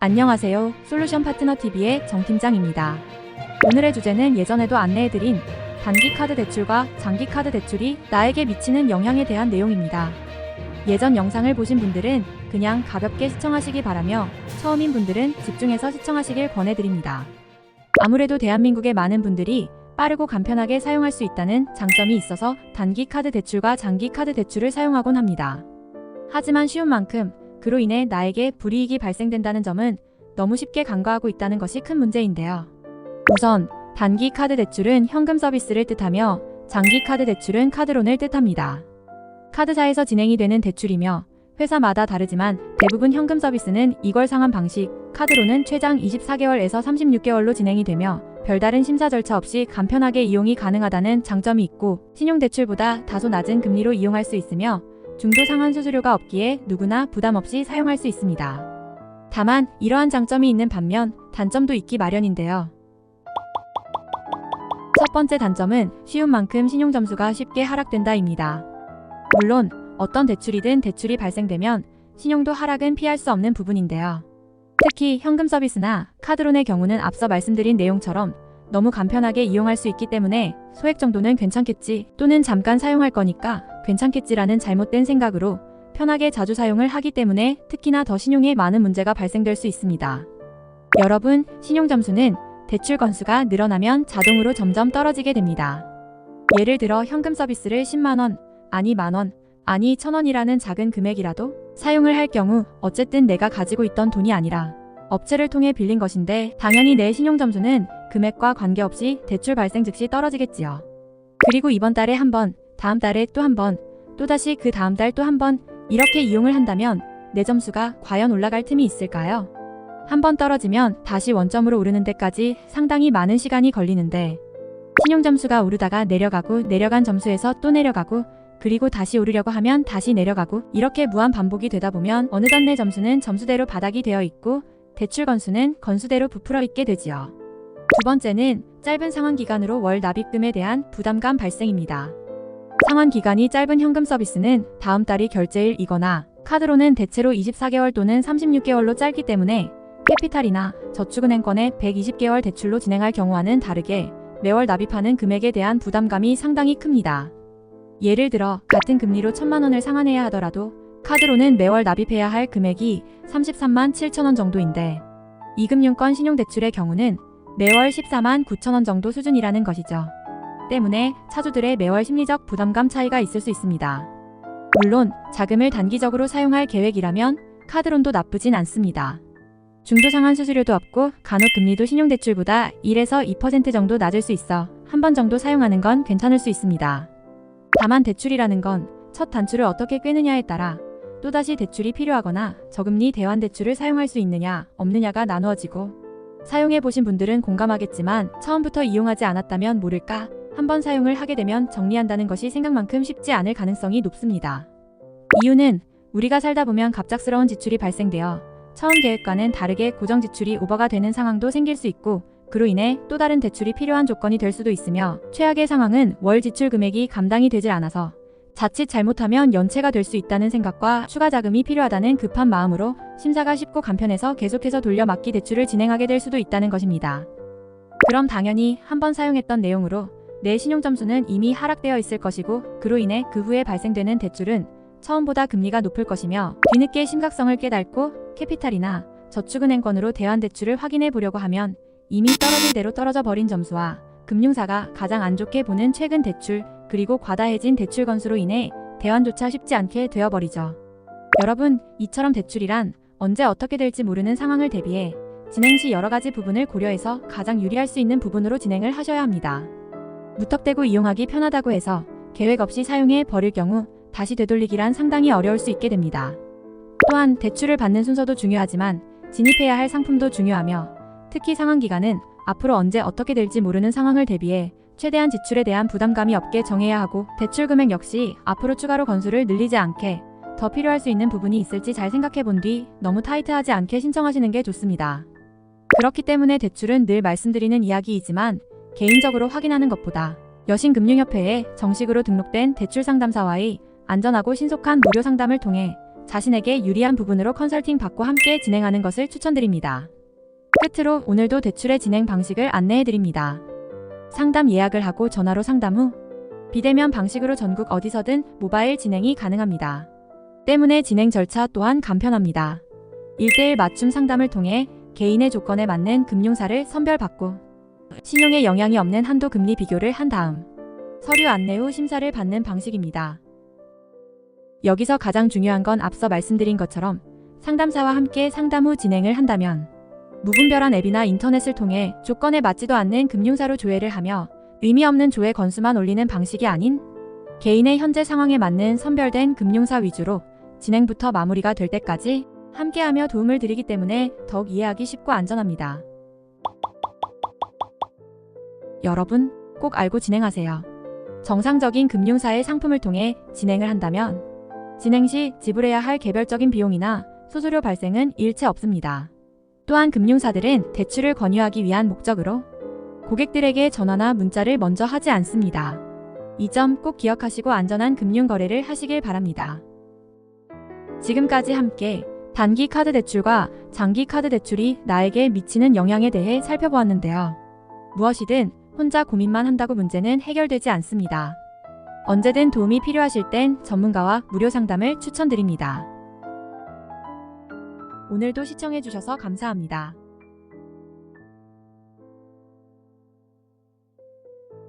안녕하세요. 솔루션 파트너 TV의 정 팀장입니다. 오늘의 주제는 예전에도 안내해드린 단기 카드 대출과 장기 카드 대출이 나에게 미치는 영향에 대한 내용입니다. 예전 영상을 보신 분들은 그냥 가볍게 시청하시기 바라며 처음인 분들은 집중해서 시청하시길 권해드립니다. 아무래도 대한민국의 많은 분들이 빠르고 간편하게 사용할 수 있다는 장점이 있어서 단기 카드 대출과 장기 카드 대출을 사용하곤 합니다. 하지만 쉬운 만큼 그로 인해 나에게 불이익이 발생된다는 점은 너무 쉽게 간과하고 있다는 것이 큰 문제인데요. 우선 단기 카드 대출은 현금 서비스를 뜻하며 장기 카드 대출은 카드론을 뜻합니다. 카드사에서 진행이 되는 대출이며 회사마다 다르지만 대부분 현금 서비스는 이걸 상환 방식, 카드론은 최장 24개월에서 36개월로 진행이 되며 별다른 심사 절차 없이 간편하게 이용이 가능하다는 장점이 있고 신용대출보다 다소 낮은 금리로 이용할 수 있으며 중도 상환 수수료가 없기에 누구나 부담 없이 사용할 수 있습니다. 다만 이러한 장점이 있는 반면 단점도 있기 마련인데요. 첫 번째 단점은 쉬운 만큼 신용점수가 쉽게 하락된다입니다. 물론 어떤 대출이든 대출이 발생되면 신용도 하락은 피할 수 없는 부분인데요. 특히 현금 서비스나 카드론의 경우는 앞서 말씀드린 내용처럼 너무 간편하게 이용할 수 있기 때문에 소액 정도는 괜찮겠지 또는 잠깐 사용할 거니까 괜찮겠지라는 잘못된 생각으로 편하게 자주 사용을 하기 때문에 특히나 더 신용에 많은 문제가 발생될 수 있습니다. 여러분, 신용점수는 대출 건수가 늘어나면 자동으로 점점 떨어지게 됩니다. 예를 들어 현금 서비스를 10만원, 아니 만원, 아니 1000원이라는 작은 금액이라도 사용을 할 경우 어쨌든 내가 가지고 있던 돈이 아니라 업체를 통해 빌린 것인데 당연히 내 신용점수는 금액과 관계없이 대출 발생 즉시 떨어지겠지요. 그리고 이번 달에 한 번, 다음 달에 또 한 번, 또다시 그 다음 달 또 한 번 이렇게 이용을 한다면 내 점수가 과연 올라갈 틈이 있을까요? 한 번 떨어지면 다시 원점으로 오르는 데까지 상당히 많은 시간이 걸리는데 신용점수가 오르다가 내려가고 내려간 점수에서 또 내려가고 그리고 다시 오르려고 하면 다시 내려가고 이렇게 무한 반복이 되다 보면 어느덧 내 점수는 점수대로 바닥이 되어 있고 대출 건수는 건수대로 부풀어 있게 되지요. 두 번째는 짧은 상환 기간으로 월 납입금에 대한 부담감 발생입니다. 상환 기간이 짧은 현금 서비스는 다음 달이 결제일이거나 카드로는 대체로 24개월 또는 36개월로 짧기 때문에 캐피탈이나 저축은행권의 120개월 대출로 진행할 경우와는 다르게 매월 납입하는 금액에 대한 부담감이 상당히 큽니다. 예를 들어 같은 금리로 1000만원을 상환해야 하더라도 카드로는 매월 납입해야 할 금액이 33만 7천원 정도인데 이금융권 신용대출의 경우는 매월 14만 9천원 정도 수준이라는 것이죠. 때문에 차주들의 매월 심리적 부담감 차이가 있을 수 있습니다. 물론 자금을 단기적으로 사용할 계획이라면 카드론도 나쁘진 않습니다. 중도 상환 수수료도 없고 간혹 금리도 신용대출보다 1에서 2% 정도 낮을 수 있어 한 번 정도 사용하는 건 괜찮을 수 있습니다. 다만 대출이라는 건 첫 단추를 어떻게 꿰느냐에 따라 또다시 대출이 필요하거나 저금리 대환대출을 사용할 수 있느냐 없느냐가 나누어지고 사용해보신 분들은 공감하겠지만 처음부터 이용하지 않았다면 모를까 한번 사용을 하게 되면 정리한다는 것이 생각만큼 쉽지 않을 가능성이 높습니다. 이유는 우리가 살다 보면 갑작스러운 지출이 발생되어 처음 계획과는 다르게 고정 지출이 오버가 되는 상황도 생길 수 있고 그로 인해 또 다른 대출이 필요한 조건이 될 수도 있으며 최악의 상황은 월 지출 금액이 감당이 되질 않아서 자칫 잘못하면 연체가 될 수 있다는 생각과 추가 자금이 필요하다는 급한 마음으로 심사가 쉽고 간편해서 계속해서 돌려막기 대출을 진행하게 될 수도 있다는 것입니다. 그럼 당연히 한번 사용했던 내용으로 내 신용점수는 이미 하락되어 있을 것이고 그로 인해 그 후에 발생되는 대출은 처음보다 금리가 높을 것이며 뒤늦게 심각성을 깨닫고 캐피탈이나 저축은행권으로 대환대출을 확인해 보려고 하면 이미 떨어질 대로 떨어져 버린 점수와 금융사가 가장 안 좋게 보는 최근 대출 그리고 과다해진 대출 건수로 인해 대환조차 쉽지 않게 되어버리죠. 여러분, 이처럼 대출이란 언제 어떻게 될지 모르는 상황을 대비해 진행 시 여러 가지 부분을 고려해서 가장 유리할 수 있는 부분으로 진행을 하셔야 합니다. 무턱대고 이용하기 편하다고 해서 계획 없이 사용해 버릴 경우 다시 되돌리기란 상당히 어려울 수 있게 됩니다. 또한 대출을 받는 순서도 중요하지만 진입해야 할 상품도 중요하며 특히 상환 기간은 앞으로 언제 어떻게 될지 모르는 상황을 대비해 최대한 지출에 대한 부담감이 없게 정해야 하고 대출 금액 역시 앞으로 추가로 건수를 늘리지 않게 더 필요할 수 있는 부분이 있을지 잘 생각해 본 뒤 너무 타이트하지 않게 신청하시는 게 좋습니다. 그렇기 때문에 대출은 늘 말씀드리는 이야기이지만 개인적으로 확인하는 것보다 여신금융협회에 정식으로 등록된 대출상담사와의 안전하고 신속한 무료 상담을 통해 자신에게 유리한 부분으로 컨설팅 받고 함께 진행하는 것을 추천드립니다. 끝으로 오늘도 대출의 진행 방식을 안내해드립니다. 상담 예약을 하고 전화로 상담 후 비대면 방식으로 전국 어디서든 모바일 진행이 가능합니다. 때문에 진행 절차 또한 간편합니다. 1:1 맞춤 상담을 통해 개인의 조건에 맞는 금융사를 선별받고 신용에 영향이 없는 한도 금리 비교를 한 다음 서류 안내 후 심사를 받는 방식입니다. 여기서 가장 중요한 건 앞서 말씀드린 것처럼 상담사와 함께 상담 후 진행을 한다면 무분별한 앱이나 인터넷을 통해 조건에 맞지도 않는 금융사로 조회를 하며 의미 없는 조회 건수만 올리는 방식이 아닌 개인의 현재 상황에 맞는 선별된 금융사 위주로 진행부터 마무리가 될 때까지 함께하며 도움을 드리기 때문에 더욱 이해하기 쉽고 안전합니다. 여러분, 꼭 알고 진행하세요. 정상적인 금융사의 상품을 통해 진행을 한다면 진행 시 지불해야 할 개별적인 비용이나 수수료 발생은 일체 없습니다. 또한 금융사들은 대출을 권유하기 위한 목적으로 고객들에게 전화나 문자를 먼저 하지 않습니다. 이 점 꼭 기억하시고 안전한 금융 거래를 하시길 바랍니다. 지금까지 함께 단기 카드 대출과 장기 카드 대출이 나에게 미치는 영향에 대해 살펴보았는데요. 무엇이든 혼자 고민만 한다고 문제는 해결되지 않습니다. 언제든 도움이 필요하실 땐 전문가와 무료 상담을 추천드립니다. 오늘도 시청해주셔서 감사합니다.